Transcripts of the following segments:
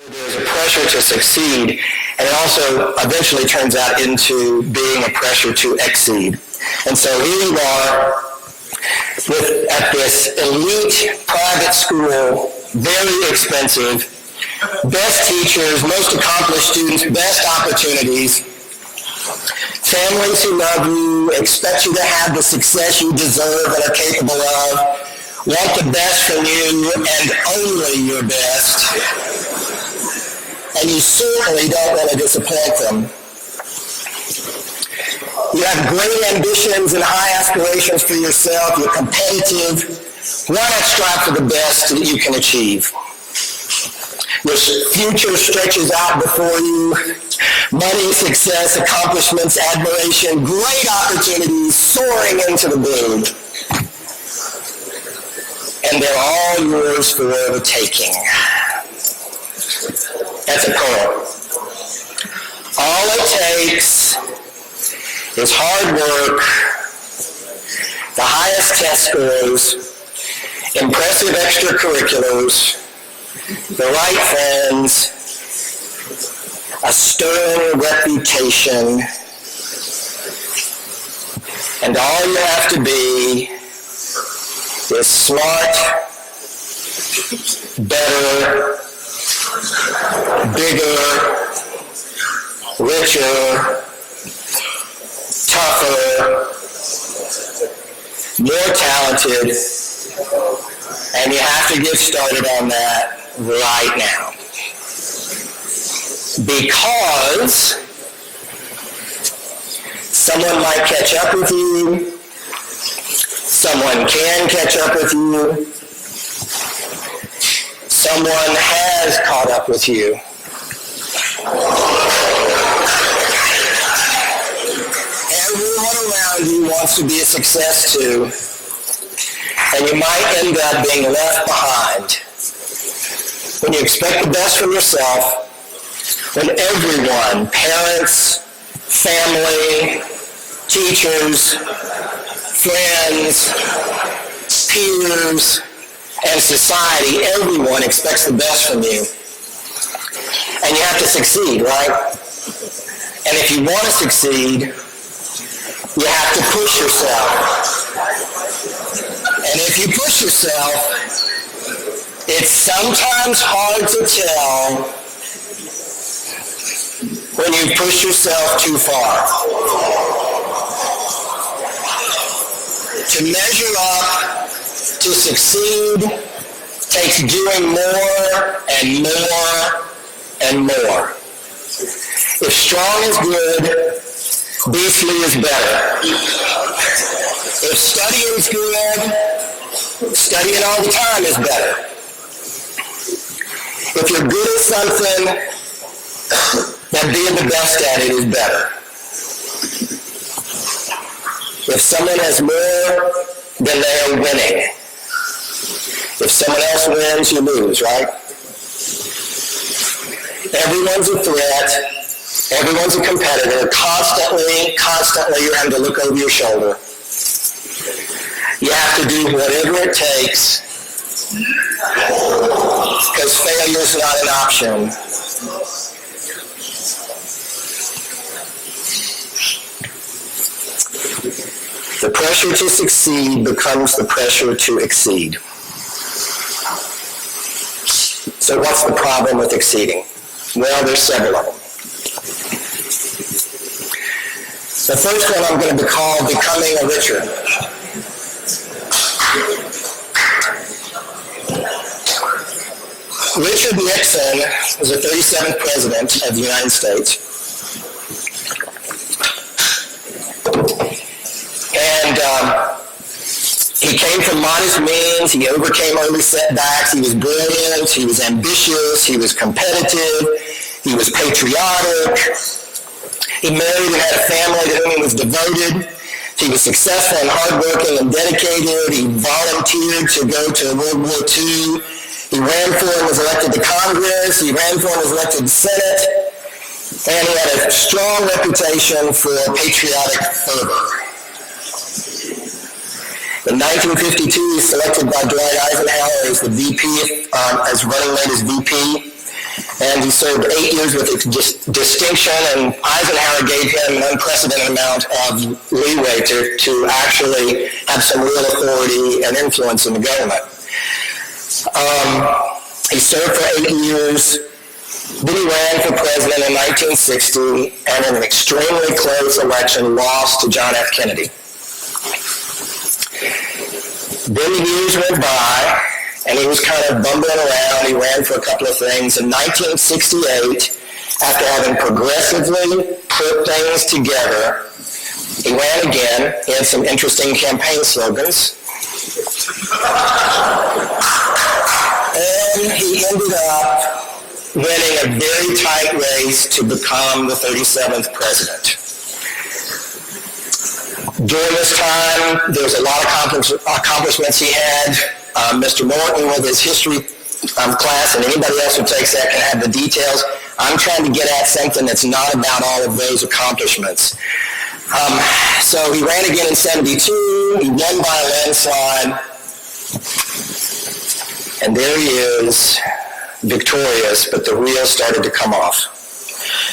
There's a pressure to succeed, and it also eventually turns out into being a pressure to exceed. And so here you are at this elite private school, very expensive, best teachers, most accomplished students, best opportunities, families who love you, expect you to have the success you deserve and are capable of, want the best from you and only your best. And you certainly don't want to disappoint them. You have great ambitions and high aspirations for yourself. You're competitive. Why not strive for the best that you can achieve? Your future stretches out before you. Money, success, accomplishments, admiration, great opportunities soaring into the blue. And they're all yours for the taking. That's a poem. All it takes is hard work, the highest test scores, impressive extracurriculars, the right friends, a sterling reputation, and all you have to be is smart, better, bigger, richer, tougher, more talented, and you have to get started on that right now. Because someone might catch up with you, someone can catch up with you, someone has caught up with you. Everyone around you wants to be a success too, and you might end up being left behind. When you expect the best from yourself, when everyone, parents, family, teachers, friends, peers, and society, everyone expects the best from you. And you have to succeed, right? And if you want to succeed, you have to push yourself. And if you push yourself, it's sometimes hard to tell when you push yourself too far. To measure up, to succeed, takes doing more and more and more. If strong is good, beastly is better. If studying is good, studying all the time is better. If you're good at something, then being the best at it is better. If someone has more, then they are winning. If someone else wins, you lose, right? Everyone's a threat. Everyone's a competitor. Constantly you're having to look over your shoulder. You have to do whatever it takes because failure is not an option. The pressure to succeed becomes the pressure to exceed. So what's the problem with exceeding? Well, there's several of them. The first one I'm going to call becoming a richer. Richard Nixon was the 37th president of the United States. And he came from modest means. He overcame early setbacks. He was brilliant. He was ambitious. He was competitive. He was patriotic. He married and had a family to whom he was devoted. He was successful and hardworking and dedicated. He volunteered to go to World War II. He ran for and was elected to Congress. He ran for and was elected to Senate. And he had a strong reputation for patriotic fervor. In 1952, he was selected by Dwight Eisenhower as the VP, as running mate as VP. And he served 8 years with distinction, and Eisenhower gave him an unprecedented amount of leeway to actually have some real authority and influence in the government. He served for 8 years. Then he ran for president in 1960, and in an extremely close election, lost to John F. Kennedy. Then the years went by, and he was kind of bumbling around. He ran for a couple of things. In 1968, after having progressively put things together, he ran again. He had some interesting campaign slogans. And he ended up winning a very tight race to become the 37th president. During this time, there was a lot of accomplishments he had. Mr. Morton, with his history class, and anybody else who takes that can have the details. I'm trying to get at something that's not about all of those accomplishments. So he ran again in 72. He won by a landslide. And there he is, victorious, but the wheels started to come off.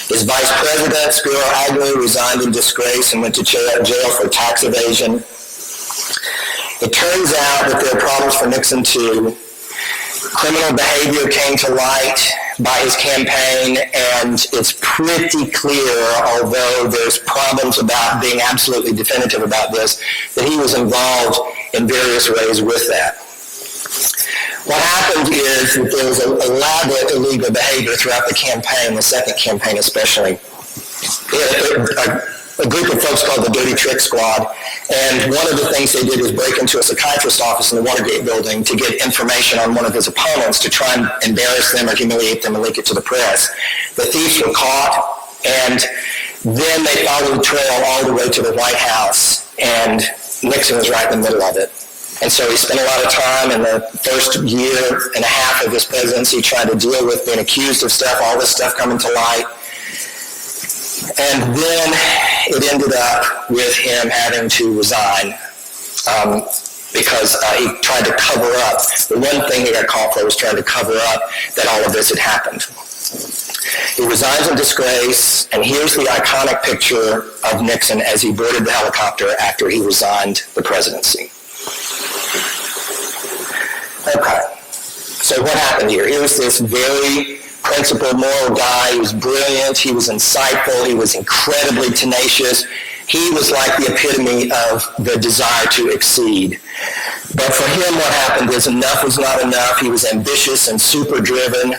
His vice president, Spiro Agnew, resigned in disgrace and went to jail for tax evasion. It turns out that there are problems for Nixon too. Criminal behavior came to light by his campaign, and it's pretty clear, although there's problems about being absolutely definitive about this, that he was involved in various ways with that. What happened is that there was elaborate illegal behavior throughout the campaign, the second campaign especially. A group of folks called the Dirty Trick Squad, and one of the things they did was break into a psychiatrist's office in the Watergate building to get information on one of his opponents to try and embarrass them or humiliate them and leak it to the press. The thieves were caught, and then they followed the trail all the way to the White House, and Nixon was right in the middle of it. And so he spent a lot of time in the first year and a half of his presidency trying to deal with being accused of stuff, all this stuff coming to light. And then it ended up with him having to resign because he tried to cover up. The one thing he got caught for was trying to cover up that all of this had happened. He resigns in disgrace, and here's the iconic picture of Nixon as he boarded the helicopter after he resigned the presidency. Okay, so what happened here? He was this very principled, moral guy. He was brilliant. He was insightful. He was incredibly tenacious. He was like the epitome of the desire to exceed. But for him, what happened is enough was not enough. He was ambitious and super driven.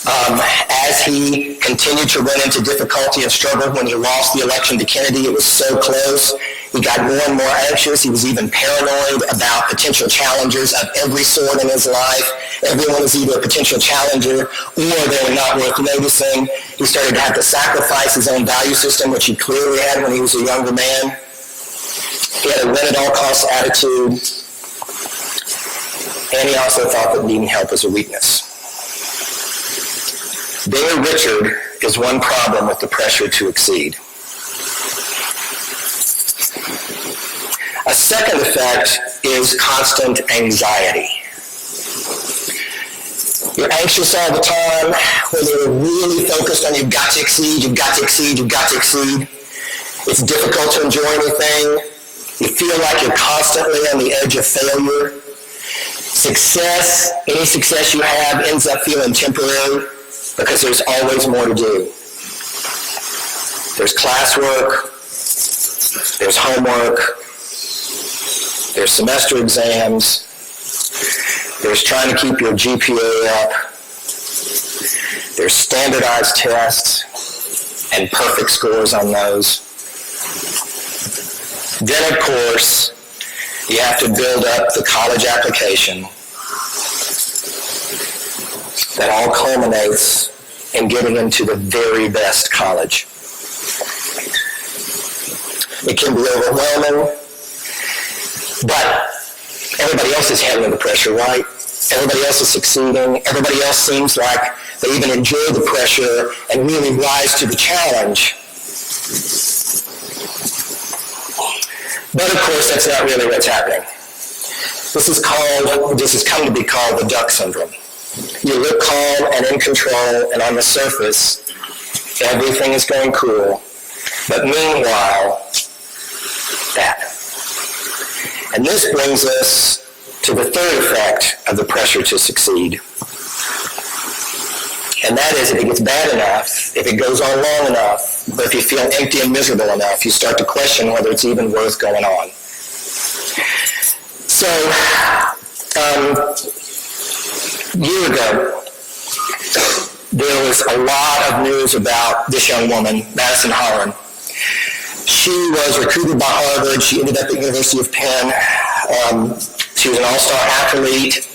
As he continued to run into difficulty and struggle when he lost the election to Kennedy, it was so close. He got more and more anxious. He was even paranoid about potential challengers of every sort in his life. Everyone was either a potential challenger or they were not worth noticing. He started to have to sacrifice his own value system, which he clearly had when he was a younger man. He had a win-at-all-costs attitude. And he also thought that needing help was a weakness. Being a Richard is one problem with the pressure to exceed. A second effect is constant anxiety. You're anxious all the time, when you're really focused on you've got to exceed, you've got to exceed, you've got to exceed. It's difficult to enjoy anything. You feel like you're constantly on the edge of failure. Success, any success you have ends up feeling temporary because there's always more to do. There's classwork, there's homework, there's semester exams, there's trying to keep your GPA up, there's standardized tests and perfect scores on those. Then, of course, you have to build up the college application that all culminates in getting into the very best college. It can be overwhelming, but everybody else is handling the pressure, right? Everybody else is succeeding. Everybody else seems like they even enjoy the pressure and really rise to the challenge. But of course, that's not really what's happening. This has come to be called the duck syndrome. You look calm and in control, and on the surface, everything is going cool. But meanwhile, that. And this brings us to the third effect of the pressure to succeed. And that is, if it gets bad enough, if it goes on long enough, or if you feel empty and miserable enough, you start to question whether it's even worth going on. So, a year ago, there was a lot of news about this young woman, Madison Holland. She was recruited by Harvard. She ended up at the University of Penn. She was an all-star athlete,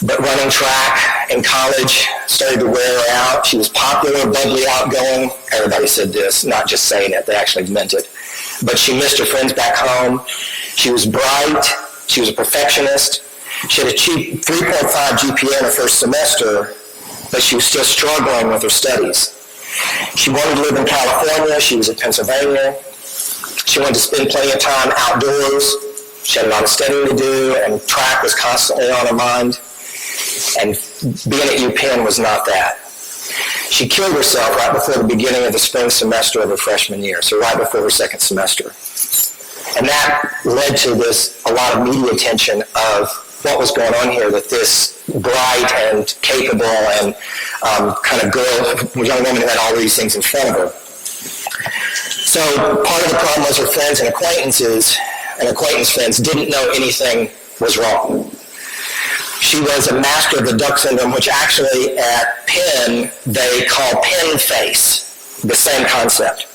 but running track in college started to wear her out. She was popular, bubbly, outgoing. Everybody said this, not just saying it. They actually meant it. But she missed her friends back home. She was bright. She was a perfectionist. She had achieved 3.5 GPA in her first semester, but she was still struggling with her studies. She wanted to live in California. She was in Pennsylvania. She wanted to spend plenty of time outdoors. She had a lot of studying to do, and track was constantly on her mind. And being at UPenn was not that. She killed herself right before the beginning of the spring semester of her freshman year, so right before her second semester. And that led to a lot of media attention of what was going on here with this bright and capable and kind of girl, young woman who had all these things in front of her. So part of the problem was her friends and acquaintance friends didn't know anything was wrong. She was a master of the duck syndrome, which actually at Penn they call Penn face, the same concept.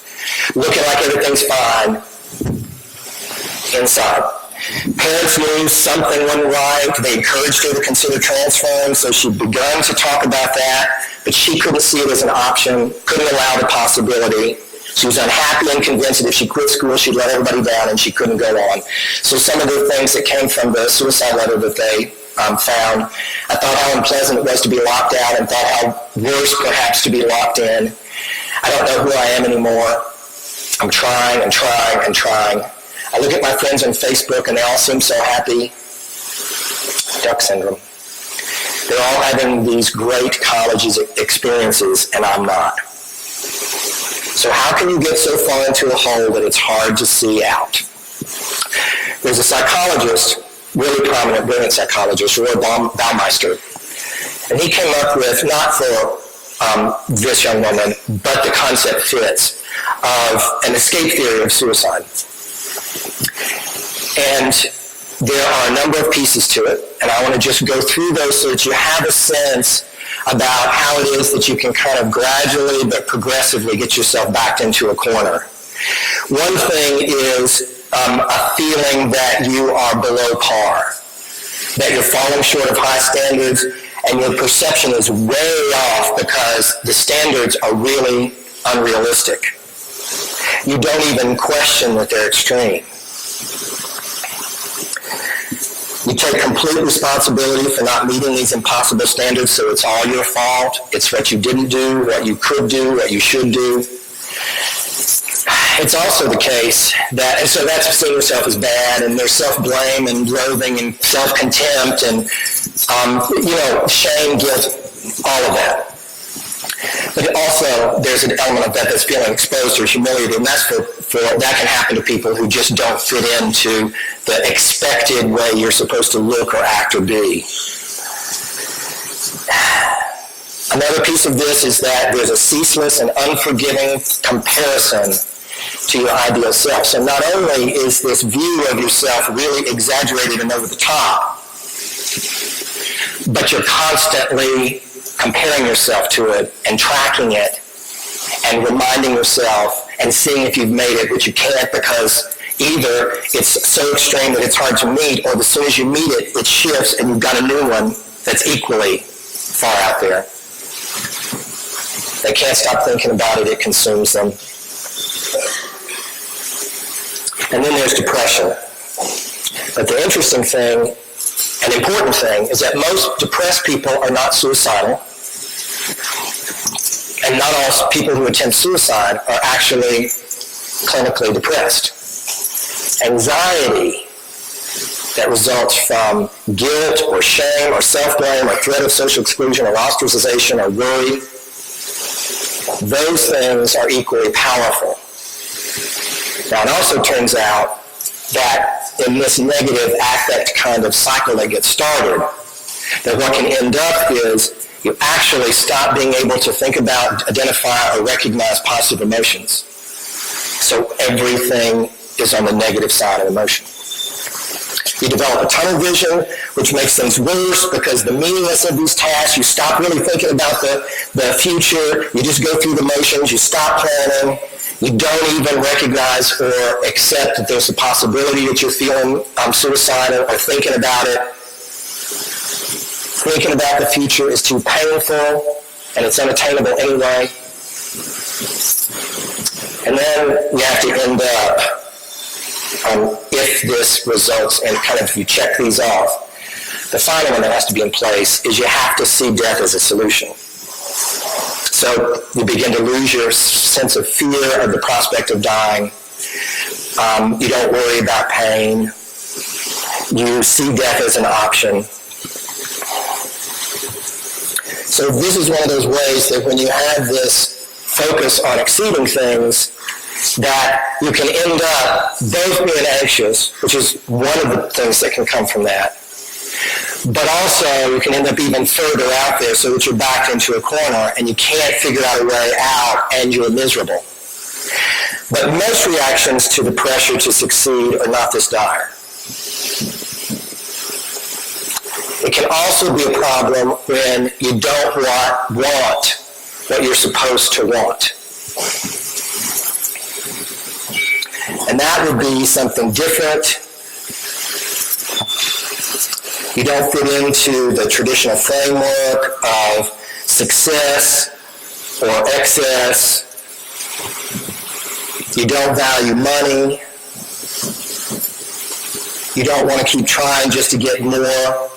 Looking like everything's fine inside. Parents knew something wasn't right. They encouraged her to consider transferring, so she'd begun to talk about that, but she couldn't see it as an option, couldn't allow the possibility. She was unhappy and convinced that if she quit school, she'd let everybody down and she couldn't go on. So some of the things that came from the suicide letter that they found, I thought how unpleasant it was to be locked out and thought how worse perhaps to be locked in. I don't know who I am anymore. I'm trying and trying and trying. I look at my friends on Facebook and they all seem so happy. Duck syndrome. They're all having these great college experiences and I'm not. So how can you get so far into a hole that it's hard to see out? There's a psychologist, really prominent, brilliant psychologist, Roy Baumeister, and he came up with, not for this young woman, but the concept fits, of an escape theory of suicide. And there are a number of pieces to it, and I want to just go through those so that you have a sense about how it is that you can kind of gradually but progressively get yourself backed into a corner. One thing is a feeling that you are below par, that you're falling short of high standards, and your perception is way off because the standards are really unrealistic. You don't even question that they're extreme. You take complete responsibility for not meeting these impossible standards, so it's all your fault. It's what you didn't do, what you could do, what you should do. It's also the case that, and so that's seeing yourself as bad, and there's self-blame and loathing and self-contempt and, shame, guilt, all of that. But also, there's an element of that that's feeling exposed or humiliated, and that's that can happen to people who just don't fit into the expected way you're supposed to look or act or be. Another piece of this is that there's a ceaseless and unforgiving comparison to your ideal self. So not only is this view of yourself really exaggerated and over the top, but you're constantly comparing yourself to it and tracking it and reminding yourself and seeing if you've made it, but you can't because either it's so extreme that it's hard to meet, or as soon as you meet it, it shifts and you've got a new one that's equally far out there. They can't stop thinking about it. It consumes them. And then there's depression. But the interesting thing and important thing is that most depressed people are not suicidal. And not all people who attempt suicide are actually clinically depressed. Anxiety that results from guilt or shame or self-blame or threat of social exclusion or ostracization or worry, those things are equally powerful. Now, it also turns out that in this negative affect kind of cycle that gets started, that what can end up is you actually stop being able to think about, identify, or recognize positive emotions. So everything is on the negative side of emotion. You develop a tunnel vision, which makes things worse because the meaningless of these tasks, you stop really thinking about the future, you just go through the motions, you stop planning, you don't even recognize or accept that there's a possibility that you're feeling suicidal or thinking about it. Thinking about the future is too painful and it's unattainable anyway. And then you have to end up, if this results in kind of, you check these off, the final one that has to be in place is you have to see death as a solution. So you begin to lose your sense of fear of the prospect of dying. You don't worry about pain. You see death as an option. So this is one of those ways that when you have this focus on exceeding things, that you can end up both being anxious, which is one of the things that can come from that, but also you can end up even further out there so that you're backed into a corner and you can't figure out a way out and you're miserable. But most reactions to the pressure to succeed are not this dire. It can also be a problem when you don't want what you're supposed to want. And that would be something different. You don't fit into the traditional framework of success or excess. You don't value money. You don't want to keep trying just to get more.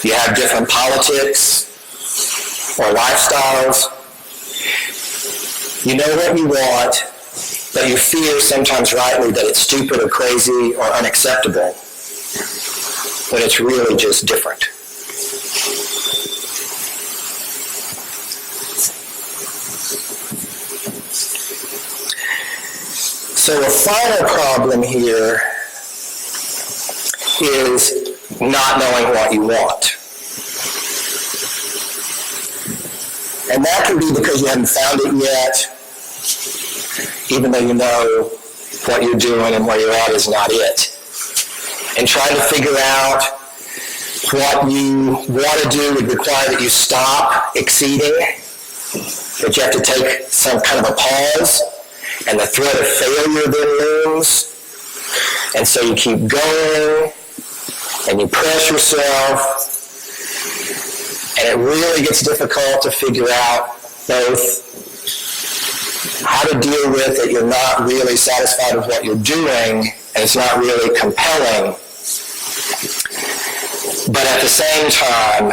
You have different politics or lifestyles. You know what you want, but you fear sometimes rightly that it's stupid or crazy or unacceptable, but it's really just different. So the final problem here is not knowing what you want. And that can be because you haven't found it yet, even though you know what you're doing and where you're at is not it. And trying to figure out what you want to do would require that you stop exceeding, that you have to take some kind of a pause, and the threat of failure then looms. And so you keep going, and you press yourself, and it really gets difficult to figure out both how to deal with that you're not really satisfied with what you're doing, and it's not really compelling, but at the same time,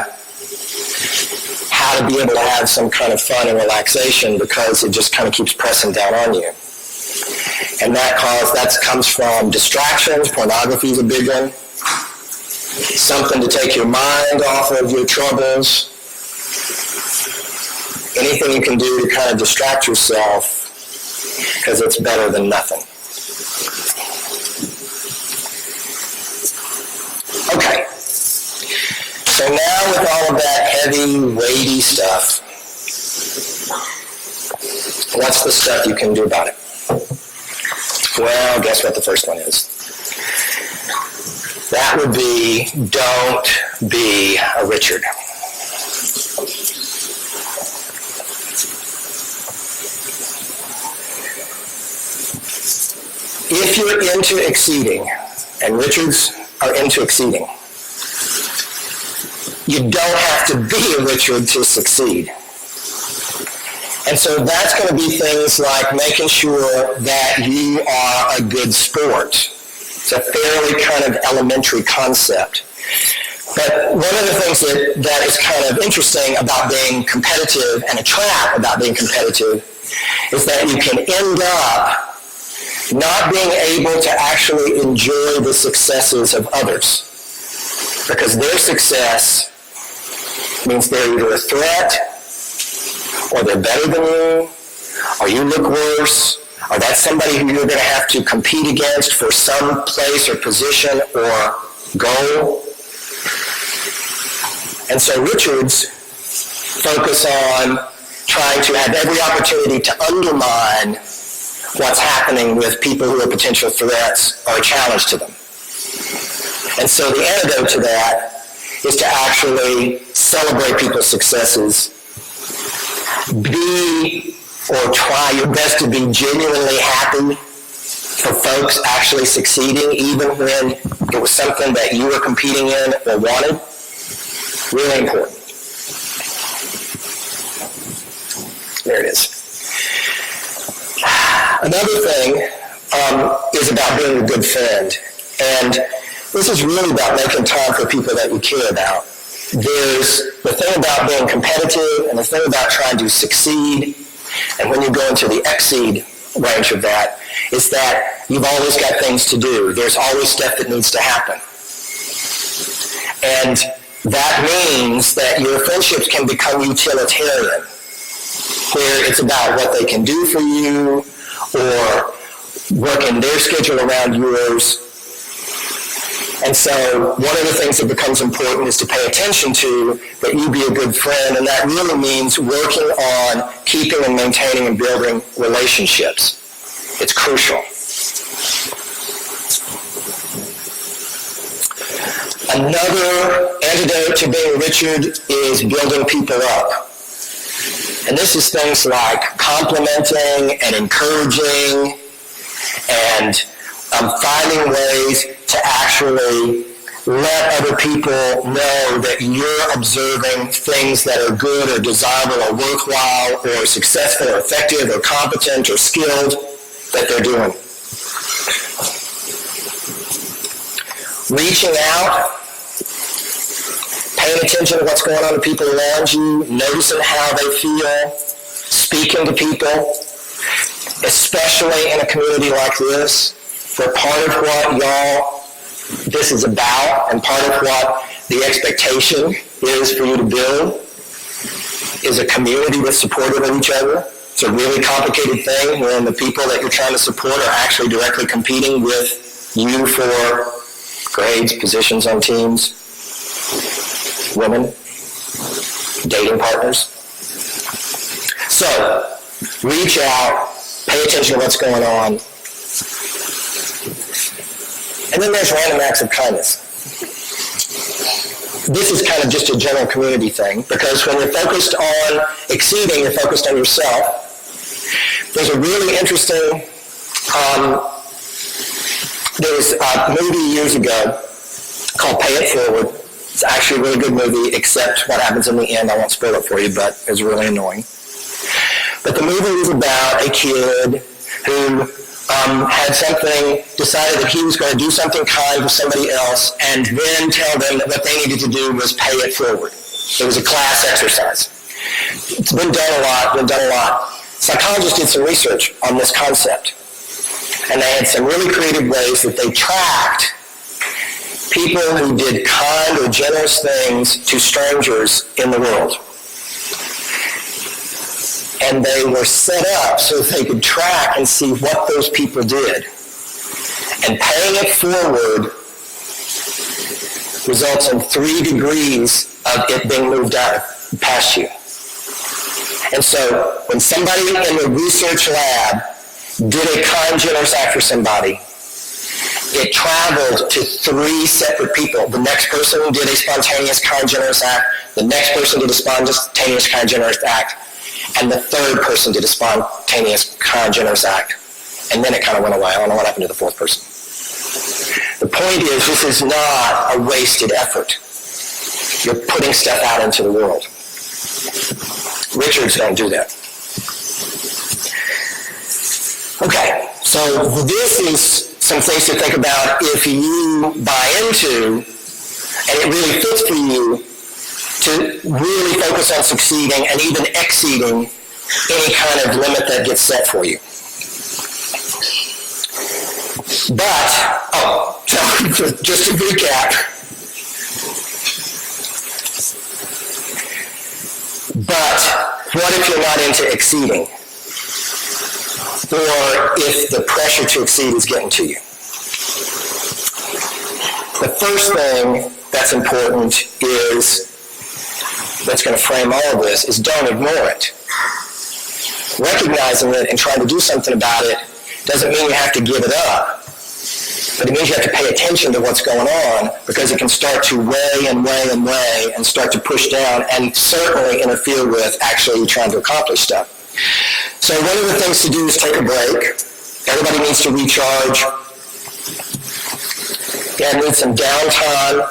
how to be able to have some kind of fun and relaxation because it just kind of keeps pressing down on you. And that comes from distractions. Pornography is a big one. Something to take your mind off of your troubles. Anything you can do to kind of distract yourself, because it's better than nothing. Okay. So now with all of that heavy, weighty stuff, what's the stuff you can do about it? Well, guess what the first one is? That would be, don't be a Richard. If you're into exceeding, and Richards are into exceeding, you don't have to be a Richard to succeed. And so that's going to be things like making sure that you are a good sport. It's a fairly kind of elementary concept. But one of the things that is kind of interesting about being competitive, and a trap about being competitive, is that you can end up not being able to actually enjoy the successes of others, because their success means they're either a threat, or they're better than you, or you look worse, or that's somebody who you're going to have to compete against for some place or position or goal. And so Richard's focus on trying to have every opportunity to undermine what's happening with people who are potential threats or a challenge to them. And so the antidote to that is to actually celebrate people's successes, be or try your best to be genuinely happy for folks actually succeeding, even when it was something that you were competing in or wanted. Really important. There it is. Another thing is about being a good friend. And this is really about making time for people that you care about. There's the thing about being competitive and the thing about trying to succeed. And when you go into the exceed range of that, is that you've always got things to do. There's always stuff that needs to happen. And that means that your friendships can become utilitarian, where it's about what they can do for you or working their schedule around yours. And so one of the things that becomes important is to pay attention to that you be a good friend, and that really means working on keeping and maintaining and building relationships. It's crucial. Another antidote to being Richard is building people up. And this is things like complimenting and encouraging and finding ways to actually let other people know that you're observing things that are good or desirable or worthwhile or successful or effective or competent or skilled that they're doing. Reaching out, paying attention to what's going on to people around you, noticing how they feel, speaking to people, especially in a community like this, where part of what this is about and part of what the expectation is for you to build is a community that's supportive of each other. It's a really complicated thing when the people that you're trying to support are actually directly competing with you for grades, positions on teams, women, dating partners. So, reach out, pay attention to what's going on. And then there's random acts of kindness. This is kind of just a general community thing, because when you're focused on exceeding, you're focused on yourself. There's a really interesting, there was a movie years ago called Pay It Forward. It's actually a really good movie, except what happens in the end. I won't spoil it for you, but it's really annoying. But the movie was about a kid who decided that he was going to do something kind for somebody else and then tell them that what they needed to do was pay it forward. It was a class exercise. It's been done a lot. Psychologists did some research on this concept, and they had some really creative ways that they tracked people who did kind or generous things to strangers in the world. And they were set up so that they could track and see what those people did. And paying it forward results in 3 degrees of it being moved out past you. And so when somebody in the research lab did a kind, generous act for somebody, it traveled to 3 separate people. The next person did a spontaneous, kind, generous act. The next person did a spontaneous, kind, generous act. And the third person did a spontaneous, kind, generous act. And then it kind of went away. I don't know what happened to the 4th person. The point is, this is not a wasted effort. You're putting stuff out into the world. Richards don't do that. Okay, so this is some things to think about if you buy into, and it really fits for you, to really focus on succeeding and even exceeding any kind of limit that gets set for you. So just to recap, but what if you're not into exceeding? Or if the pressure to exceed is getting to you? The first thing that's important that's going to frame all of this, is don't ignore it. Recognizing it and trying to do something about it doesn't mean you have to give it up. But it means you have to pay attention to what's going on, because it can start to weigh and start to push down and certainly interfere with actually trying to accomplish stuff. So one of the things to do is take a break. Everybody needs to recharge. You need some downtime,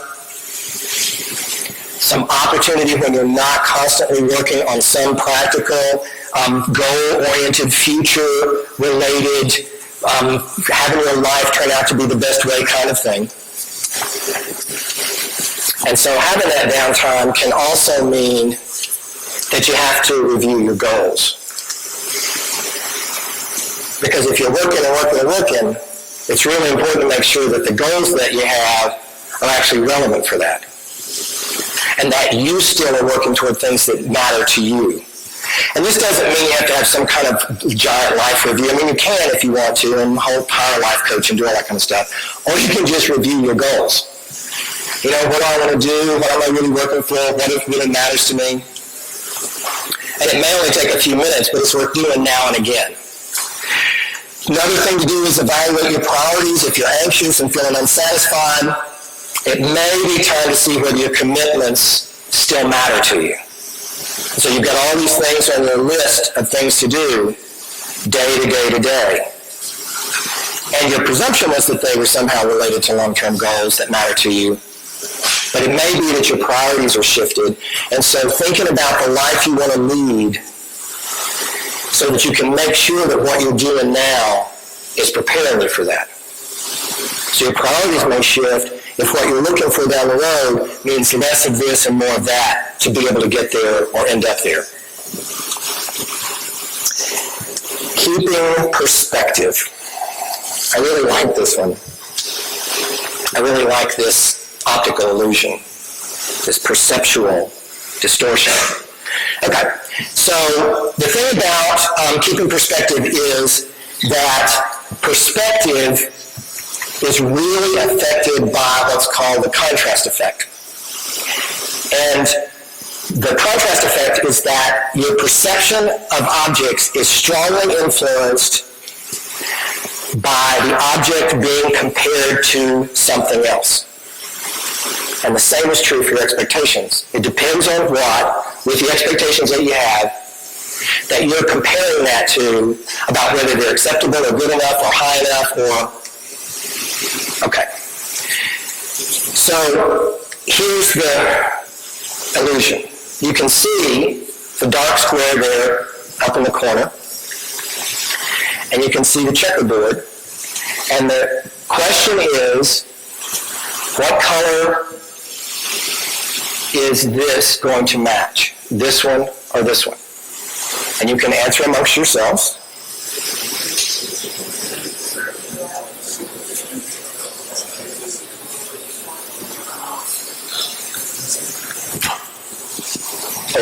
some opportunity when you're not constantly working on some practical, goal-oriented, future-related, having your life turn out to be the best way kind of thing. And so having that downtime can also mean that you have to review your goals. Because if you're working, it's really important to make sure that the goals that you have are actually relevant for that. And that you still are working toward things that matter to you. And this doesn't mean you have to have some kind of giant life review. I mean, you can if you want to, and hire a life coach and do all that kind of stuff. Or you can just review your goals. You know, what do I want to do? What am I really working for? What really matters to me? And it may only take a few minutes, but it's worth doing now and again. Another thing to do is evaluate your priorities. If you're anxious and feeling unsatisfied, it may be time to see whether your commitments still matter to you. So you've got all these things on your list of things to do day to day to day. And your presumption was that they were somehow related to long-term goals that matter to you. But it may be that your priorities are shifted. And so thinking about the life you want to lead so that you can make sure that what you're doing now is preparing you for that. So your priorities may shift if what you're looking for down the road means less of this and more of that to be able to get there or end up there. Keeping perspective. I really like this one. I really like this optical illusion, this perceptual distortion. Okay, so the thing about keeping perspective is that perspective is really affected by what's called the contrast effect. And the contrast effect is that your perception of objects is strongly influenced by the object being compared to something else. And the same is true for your expectations. It depends on what, with the expectations that you have, that you're comparing that to, about whether they're acceptable or good enough or high enough or... Okay. So here's the illusion. You can see the dark square there up in the corner, and you can see the checkerboard. And the question is, what color is this going to match? This one or this one? And you can answer amongst yourselves.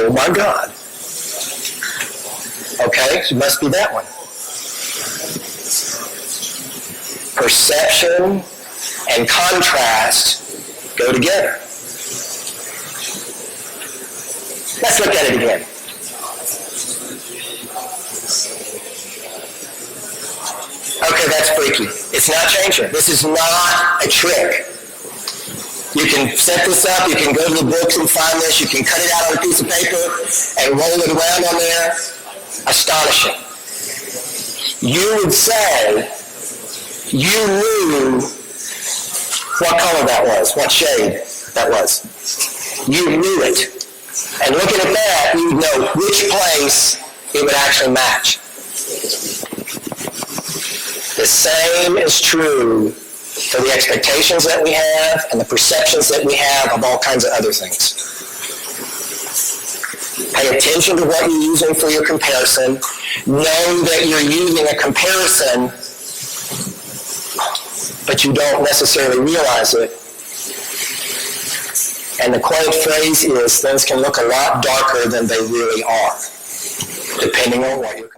Oh my God. Okay, so it must be that one. Perception and contrast go together. Let's look at it again. Okay, that's freaky. It's not changing. This is not a trick. You can set this up, you can go to the books and find this, you can cut it out on a piece of paper and roll it around on there. Astonishing. You would say you knew what color that was, what shade that was. You knew it. And looking at that, you would know which place it would actually match. The same is true for the expectations that we have and the perceptions that we have of all kinds of other things. Pay attention to what you're using for your comparison. Know that you're using a comparison but you don't necessarily realize it. And the quaint phrase is, things can look a lot darker than they really are, depending on what you're